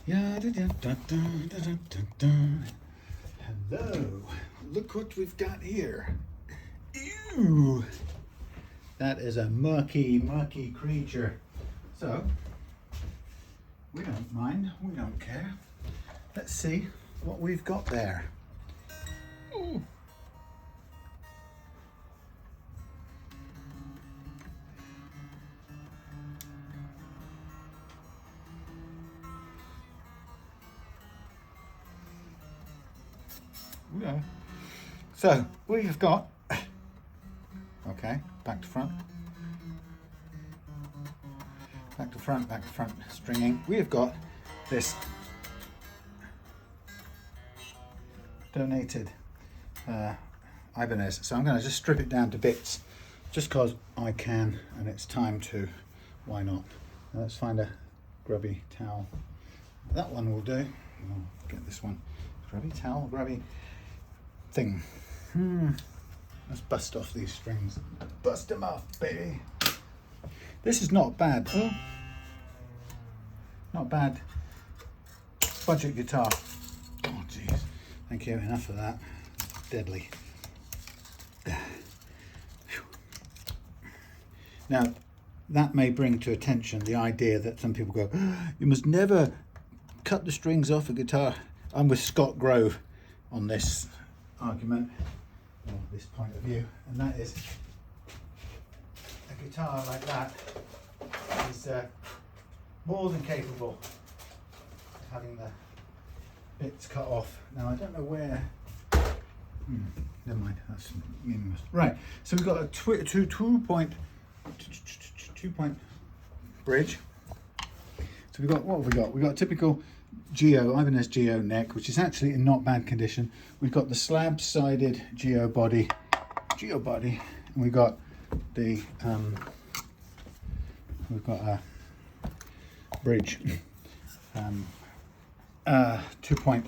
Yeah, hello, look what we've got here. Ew, that is a murky creature. So, we don't mind, we don't care. Let's see what we've got there. Ooh. Yeah. So we've got, okay, back to front, back to front, back to front stringing. We have got this donated Ibanez. So I'm going to just strip it down to bits just because I can and it's time to. Why not? Now let's find a grubby towel. That one will do. I'll get this one. Grubby towel, grubby thing. Let's bust off these strings. Bust them off, baby. This is not bad. Oh, not bad. Budget guitar. Oh, jeez. Thank you. Enough of that. Deadly. Now, that may bring to attention the idea that some people go, oh, you must never cut the strings off a guitar. I'm with Scott Grove on this argument, or this point of view, and that is a guitar like that is more than capable of having the bits cut off. Now I don't know where. Never mind. That's meaningless. Right. So we've got a two-point bridge. So we've got, what have we got? We've got a typical Gio, Ibanez Gio neck, which is actually in not bad condition. We've got the slab-sided Gio body, and we've got the we've got a bridge, 2-point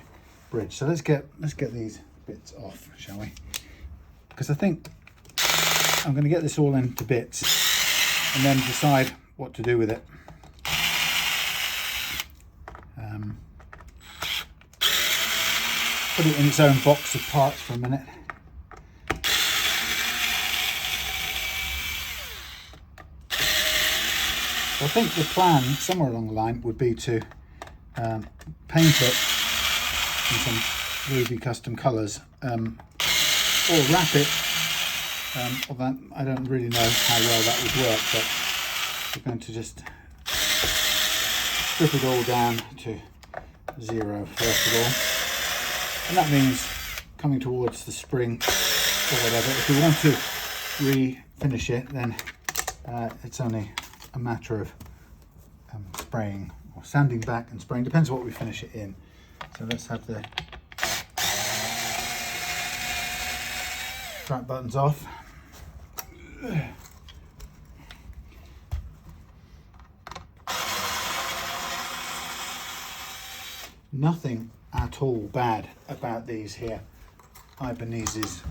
bridge. So let's get these bits off, shall we? Because I think I'm going to get this all into bits and then decide what to do with it. Put it in its own box of parts for a minute. I think the plan somewhere along the line would be to paint it in some Ruby custom colours, or wrap it. Although I don't really know how well that would work, but we're going to just strip it all down to 0 first of all. And that means coming towards the spring or whatever. If we want to refinish it, then it's only a matter of spraying or sanding back and spraying. Depends what we finish it in. So let's have the strap buttons off. Nothing at all bad about these here Ibanesians.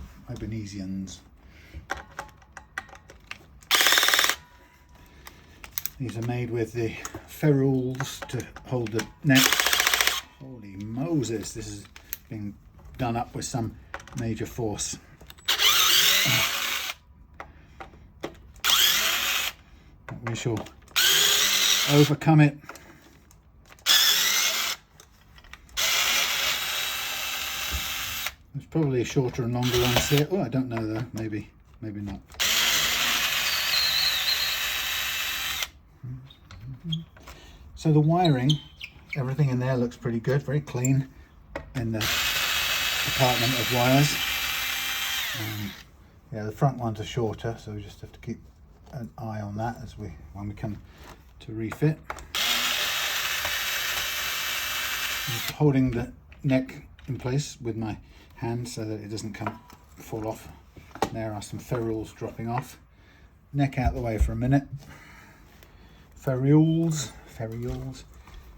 These are made with the ferrules to hold the neck. Holy Moses, this is being done up with some major force. We shall overcome it. There's probably shorter and longer ones here. Oh, I don't know though. Maybe not. So the wiring, everything in there looks pretty good, very clean in the department of wires. Yeah, the front ones are shorter, so we just have to keep an eye on that when we come to refit. I'm just holding the neck in place with my hand so that it doesn't fall off. There are some ferrules dropping off. Neck out the way for a minute. Ferrules.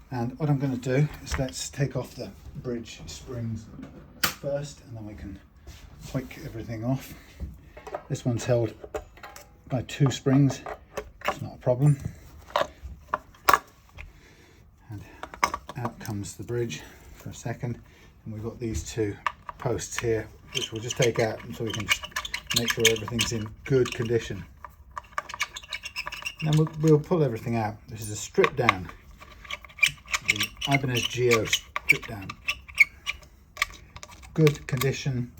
And what I'm going to do is let's take off the bridge springs first, and then we can hoik everything off. This one's held by 2 springs. It's not a problem. And out comes the bridge for a second, and we've got these two posts here, which we'll just take out so we can just make sure everything's in good condition. And then we'll pull everything out. This is a strip down, the Ibanez Gio strip down. Good condition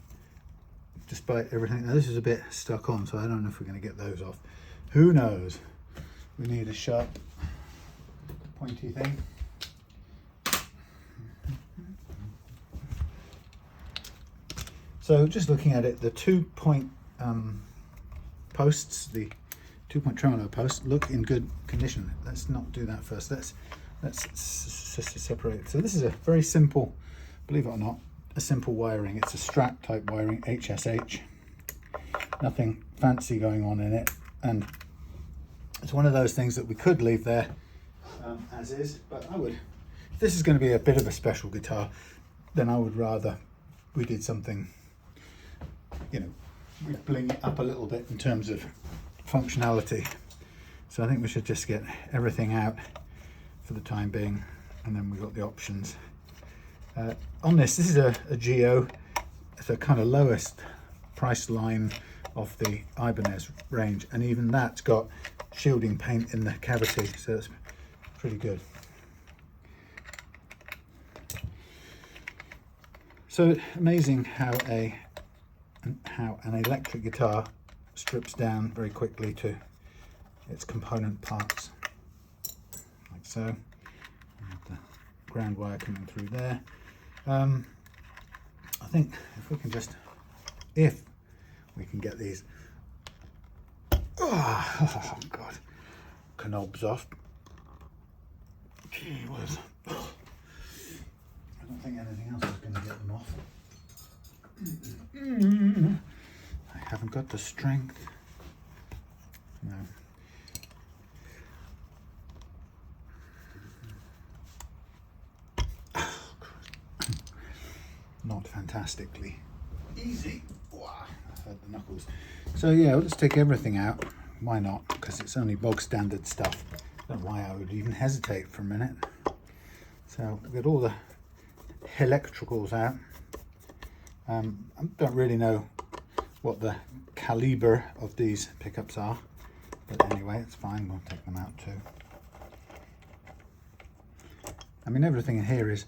despite everything. Now this is a bit stuck on, so I don't know if we're going to get those off. Who knows? We need a sharp, pointy thing. So just looking at it, the 2-point posts, the 2-point tremolo posts, look in good condition. Let's not do that first. Let's separate it. So this is a very simple, believe it or not, a simple wiring. It's a strat type wiring, HSH. Nothing fancy going on in it, and it's one of those things that we could leave there as is, but I would, if this is going to be a bit of a special guitar, then I would rather we did something, you know, we bling it up a little bit in terms of functionality. So I think we should just get everything out for the time being, and then we've got the options. On this is a Gio. It's the kind of lowest price line of the Ibanez range, and even that's got shielding paint in the cavity, so it's pretty good. So amazing how an electric guitar strips down very quickly to its component parts, like so. And the ground wire coming through there. I think if we can get these, oh god, knobs off. Gee whiz. I don't think anything else is going to get them off. I haven't got the strength. No. Not fantastically easy. Wow, I hurt the knuckles. So yeah, let's take everything out. Why not? Because it's only bog standard stuff. I don't know why I would even hesitate for a minute. So we've got all the electricals out. I don't really know what the caliber of these pickups are, but anyway, it's fine. We'll take them out too. I mean, everything in here is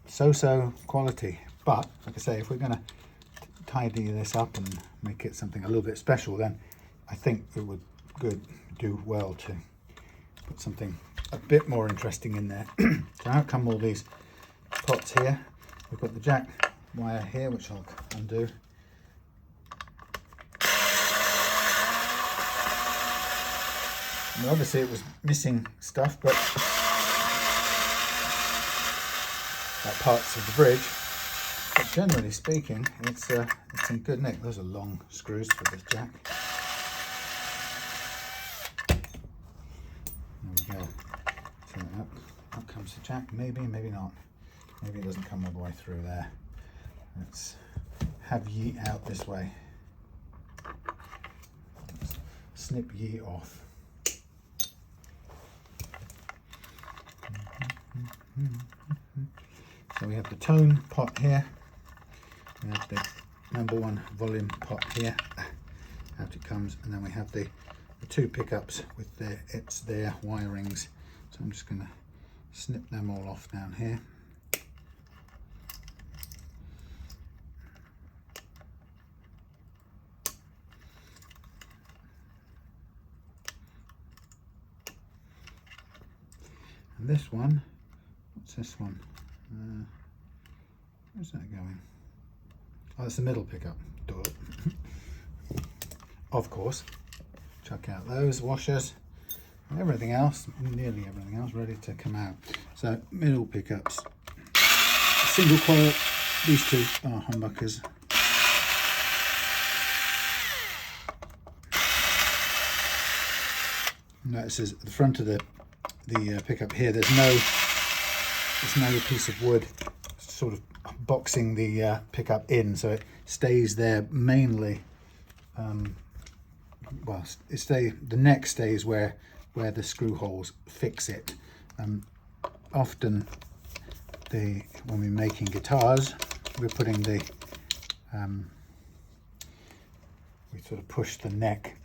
so-so quality, but like I say, if we're going to tidy this up and make it something a little bit special, then I think it would do well to put something a bit more interesting in there. So out come all these pots here. We've got the jack wire here, which I'll undo. And obviously it was missing stuff, but like parts of the bridge. But generally speaking, it's in good nick. Those are long screws for this jack. There we go. So up comes the jack. Maybe, maybe not. Maybe it doesn't come all the way through there. Let's have ye out this way. Let's snip ye off. So we have the tone pot here, we have the #1 volume pot here, out it comes, and then we have the two pickups with their wirings. So I'm just going to snip them all off down here. And this one, what's this one? Where's that going? Oh, it's the middle pickup. Of course. Chuck out those washers and everything else, nearly everything else, ready to come out. So middle pickups, single coil. These two are humbuckers. Notice at the front of the pickup here, there's no piece of wood sort of boxing the pickup in, so it stays there mainly. Well, the neck stays where the screw holes fix it. Often when we're making guitars, we're putting the we sort of push the neck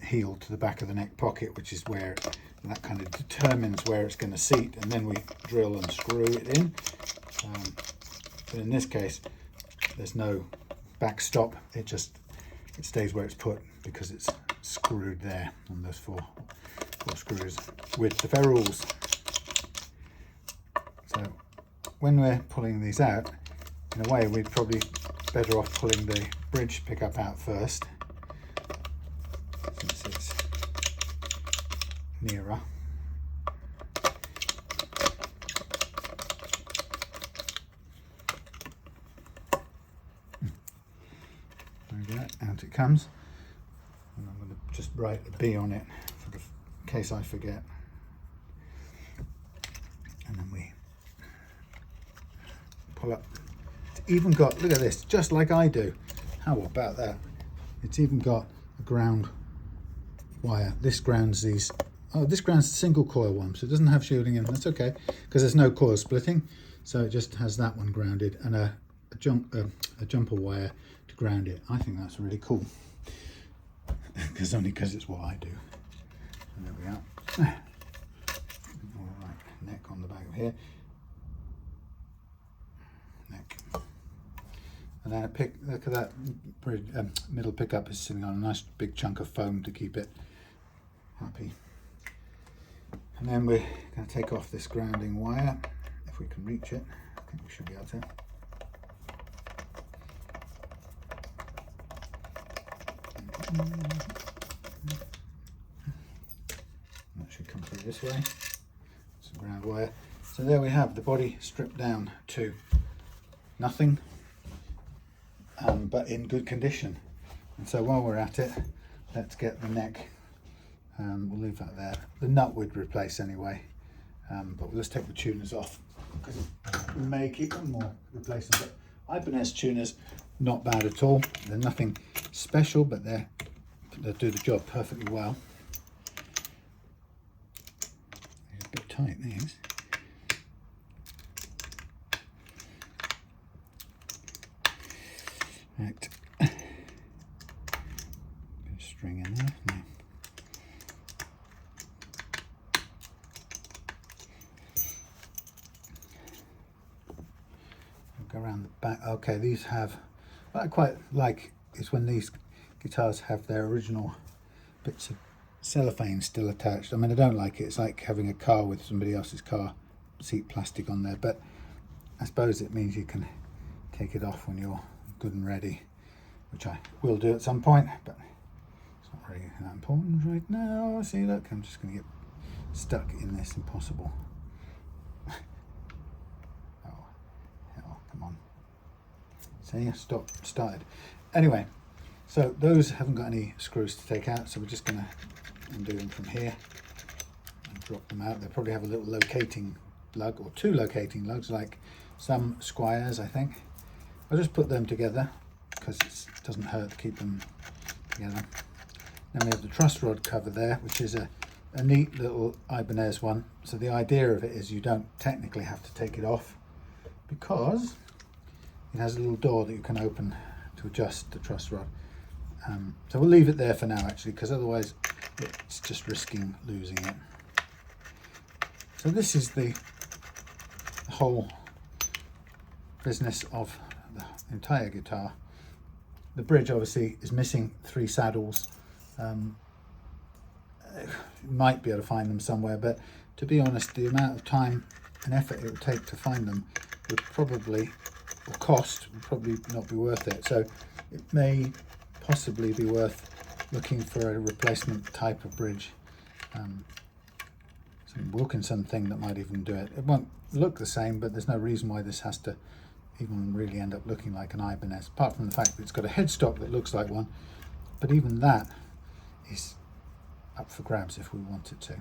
heel to the back of the neck pocket, which is where that kind of determines where it's going to seat, and then we drill and screw it in. But in this case, there's no backstop. It stays where it's put because it's screwed there on those four screws with the ferrules. So when we're pulling these out, in a way we'd probably better off pulling the bridge pickup out first, since it's nearer. There we go, out it comes. And I'm going to just write a B on it in case I forget. And then we pull up. It's even got, look at this, just like I do. How about that? It's even got a ground wire. This grounds these. Oh, this grounds the single coil one, so it doesn't have shielding in. That's okay, because there's no coil splitting. So it just has that one grounded and a jumper wire to ground it. I think that's really cool. Because it's what I do. And there we are. All right, neck on the back of here. Neck. And then look at that middle pickup is sitting on a nice big chunk of foam to keep it happy. And then we're going to take off this grounding wire, if we can reach it. I think we should be able to. That should come through this way. Some ground wire. So there we have the body stripped down to nothing, but in good condition. And so while we're at it, let's get the neck. We'll leave that there. The nut we'd replace anyway, but we'll just take the tuners off because we may keep them or replace them. But Ibanez tuners, not bad at all. They're nothing special, but they do the job perfectly well. They're a bit tight, these. Right. Bit of string in there. No. Go around the back. Okay, these have, what I quite like is when these guitars have their original bits of cellophane still attached. I mean, I don't like it. It's like having a car with somebody else's car seat plastic on there, but I suppose it means you can take it off when you're good and ready, which I will do at some point, but it's not really that important right now. See, look, I'm just going to get stuck in this. Impossible. Oh, hell, come on. See, started. Anyway, so those haven't got any screws to take out, so we're just going to undo them from here and drop them out. They'll probably have a little locating lug or two locating lugs, like some Squires, I think. I'll just put them together because it doesn't hurt to keep them together. Then we have the truss rod cover there, which is a neat little Ibanez one. So the idea of it is you don't technically have to take it off because it has a little door that you can open to adjust the truss rod. So we'll leave it there for now, actually, because otherwise it's just risking losing it. So this is the whole business of the entire guitar. The bridge obviously is missing 3 saddles. You might be able to find them somewhere, but to be honest, the amount of time and effort it would take to find them would probably, or cost, would probably not be worth it. So it may possibly be worth looking for a replacement type of bridge. Some Wilkinson thing that might even do it. It won't look the same, but there's no reason why this has to even really end up looking like an Ibanez, apart from the fact that it's got a headstock that looks like one, but even that is up for grabs if we wanted to.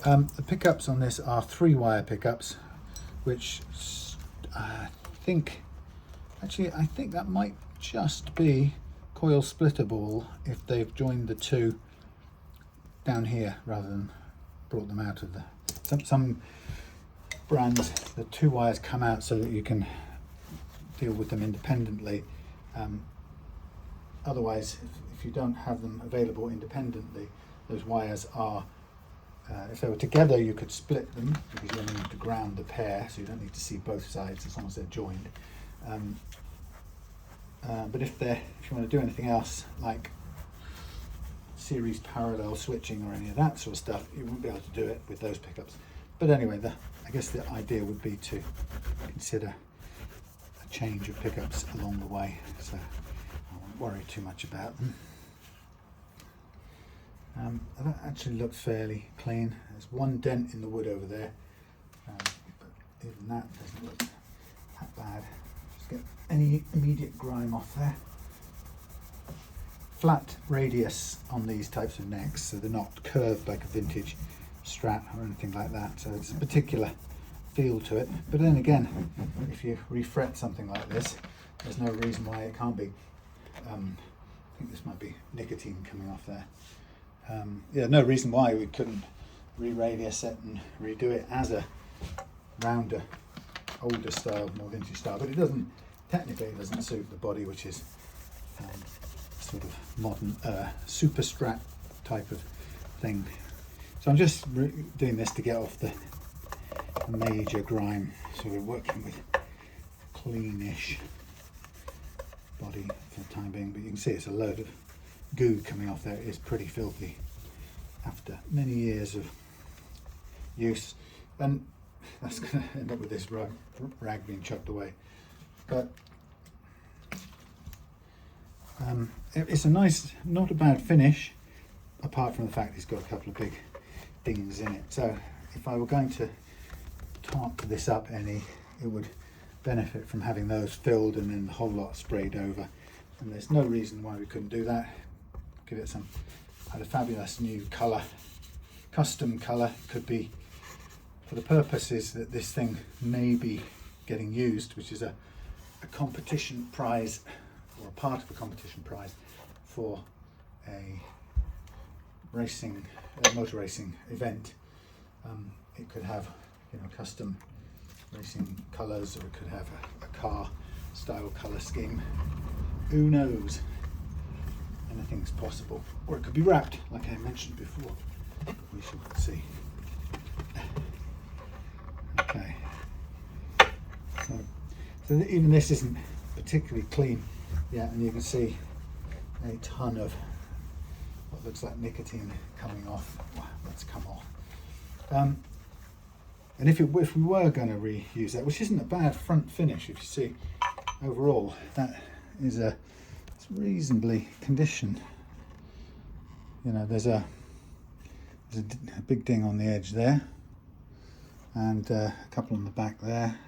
The pickups on this are 3-wire pickups, which I think that might just be coil splittable if they've joined the 2 down here rather than brought them out of the brands, the two wires come out so that you can deal with them independently. Otherwise, if you don't have them available independently, those wires are, if they were together, you could split them because you only need to ground the pair, so you don't need to see both sides as long as they're joined. But if you want to do anything else like series parallel switching or any of that sort of stuff, you wouldn't be able to do it with those pickups. But anyway, I guess the idea would be to consider a change of pickups along the way, so I won't worry too much about them. That actually looks fairly clean. There's one dent in the wood over there, but even that doesn't look that bad. Just get any immediate grime off there. Flat radius on these types of necks, so they're not curved like a vintage Strat or anything like that, so it's a particular feel to it. But then again, if you refret something like this, there's no reason why it can't be. I think this might be nicotine coming off there. Yeah, no reason why we couldn't re-radius it and redo it as a rounder, older style, more vintage style, but technically it doesn't suit the body, which is sort of modern super Strat type of thing. So I'm just doing this to get off the major grime, so we're working with cleanish body for the time being, but you can see it's a load of goo coming off there. It is pretty filthy after many years of use, and that's going to end up with this rag being chucked away. But it's a nice, not a bad finish, apart from the fact it's got a couple of big dings in it. So if I were going to top this up any, it would benefit from having those filled and then the whole lot sprayed over, and there's no reason why we couldn't do that. Give it some a fabulous new colour, custom colour. Could be for the purposes that this thing may be getting used, which is a competition prize, or a part of a competition prize for a motor racing event. It could have, custom racing colours, or it could have a car style colour scheme. Who knows? Anything's possible. Or it could be wrapped, like I mentioned before. We shall see. Okay. So even this isn't particularly clean yet, and you can see a ton of what looks like nicotine coming off. Wow, that's come off. And if we were going to reuse that, which isn't a bad front finish, if you see overall, that is it's reasonably conditioned. There's a big ding on the edge there, and a couple on the back there,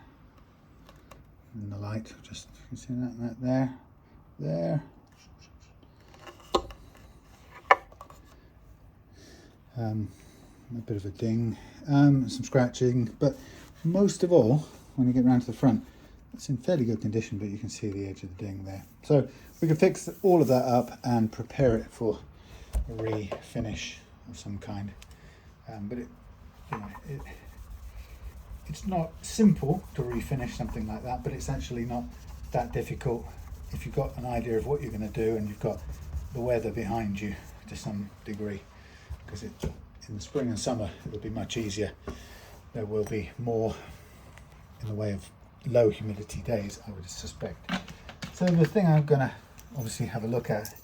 in the light. Just you can see that there. A bit of a ding, some scratching, but most of all, when you get round to the front, it's in fairly good condition, but you can see the edge of the ding there. So we can fix all of that up and prepare it for a refinish of some kind. But it's not simple to refinish something like that, but it's actually not that difficult if you've got an idea of what you're going to do and you've got the weather behind you to some degree, because in the spring and summer it will be much easier. There will be more in the way of low humidity days, I would suspect. So the thing I'm going to obviously have a look at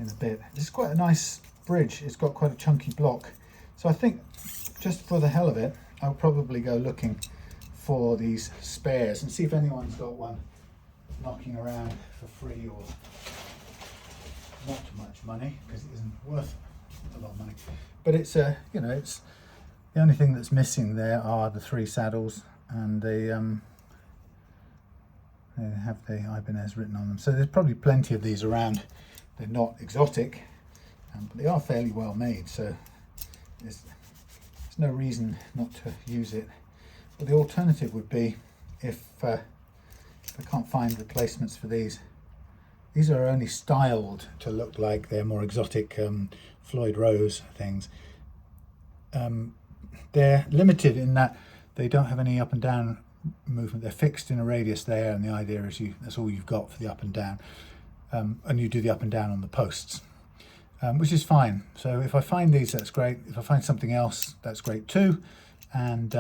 in a bit, this is quite a nice bridge. It's got quite a chunky block, so I think just for the hell of it I'll probably go looking for these spares and see if anyone's got one knocking around for free or not too much money, because it isn't worth a lot of money. But it's it's the only thing that's missing there are the 3 saddles, and they have the Ibanez written on them. So there's probably plenty of these around. They're not exotic, but they are fairly well made, so there's no reason not to use it. But the alternative would be, if I can't find replacements for these are only styled to look like they're more exotic Floyd Rose things. They're limited in that they don't have any up and down movement. They're fixed in a radius there, and the idea is that's all you've got for the up and down, and you do the up and down on the posts, which is fine. So if I find these, that's great. If I find something else, that's great too. And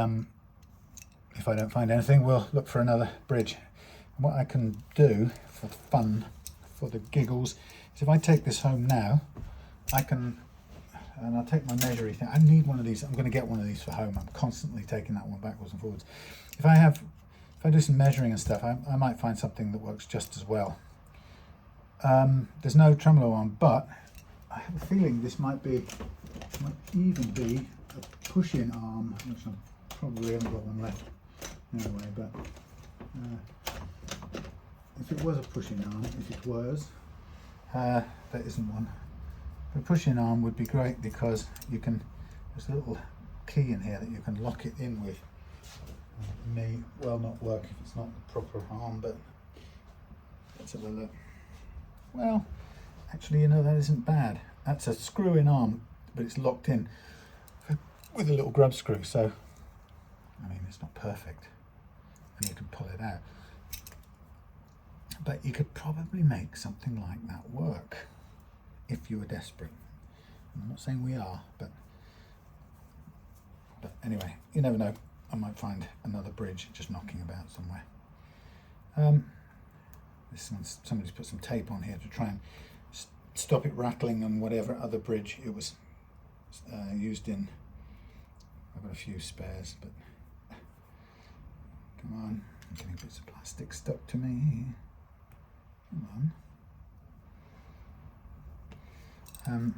if I don't find anything, we'll look for another bridge. And what I can do for fun, for the giggles, is if I take this home now, I can, and I'll take my measuring thing. I need one of these. I'm going to get one of these for home. I'm constantly taking that one backwards and forwards. If I do some measuring and stuff, I might find something that works just as well. There's no tremolo on, but I have a feeling this might even be a push-in arm, which I probably haven't got one left anyway, but if it was a push-in arm, if it was, there isn't one. The push-in arm would be great because there's a little key in here that you can lock it in with. It may well not work if it's not the proper arm, but let's have a look. Well, actually, that isn't bad. That's a screw-in arm, but it's locked in with a little grub screw, so I mean, it's not perfect, and you can pull it out, but you could probably make something like that work if you were desperate. I'm not saying we are, but anyway, you never know. I might find another bridge just knocking about somewhere. Somebody's put some tape on here to try and stop it rattling on whatever other bridge it was used in. I've got a few spares, but come on, I'm getting bits of plastic stuck to me. Come on.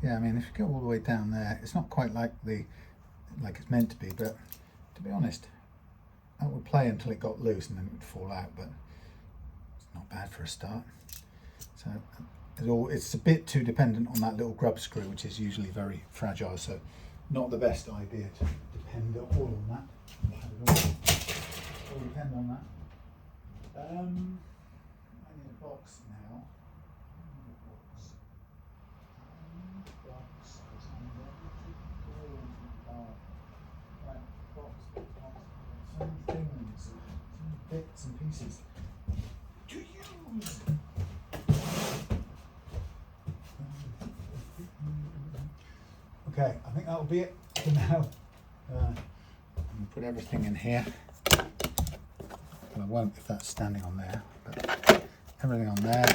Yeah, I mean, if you go all the way down there, it's not quite like it's meant to be, but to be honest, that would play until it got loose and then it would fall out, but it's not bad for a start. So it's a bit too dependent on that little grub screw, which is usually very fragile, so not the best idea to depend all on that. All depend on that. I need a box now. Some things, some bits and pieces to use. Okay, I think that'll be it for now. I'm going to put everything in here. Well, I won't if that's standing on there, but everything on there.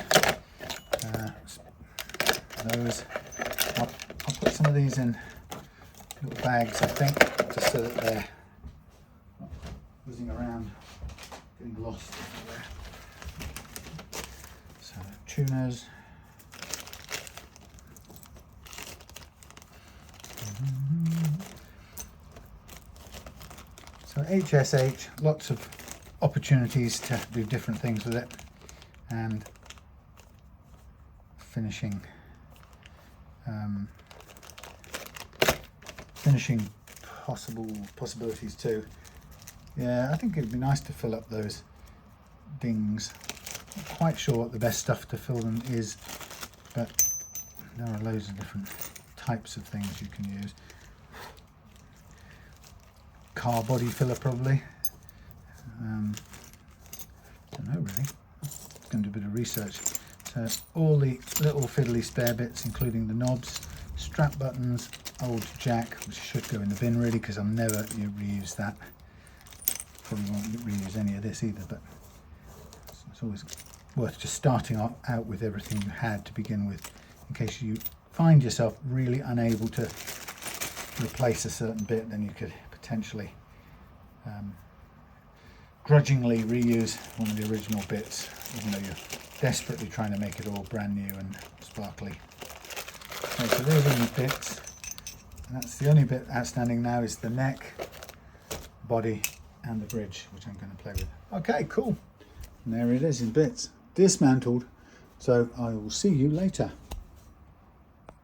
Those. I'll put some of these in little bags, I think, just so that they're not whizzing around, getting lost everywhere. So, tuners. So HSH, lots of opportunities to do different things with it, and finishing possibilities too. Yeah, I think it'd be nice to fill up those dings. Not quite sure what the best stuff to fill them is, but there are loads of different types of things you can use. Car body filler probably. Don't know really. Going to do a bit of research. So all the little fiddly spare bits, including the knobs, strap buttons, old jack, which should go in the bin really, because I'll never reuse that. Probably won't reuse any of this either, but it's always worth just starting out with everything you had to begin with, in case you find yourself really unable to replace a certain bit. Then you could potentially grudgingly reuse one of the original bits, even though you're desperately trying to make it all brand new and sparkly. Okay, so there's all the bits, and that's the only bit outstanding now is the neck, body and the bridge, which I'm going to play with. Okay, cool. And there it is in bits, dismantled. So I will see you later.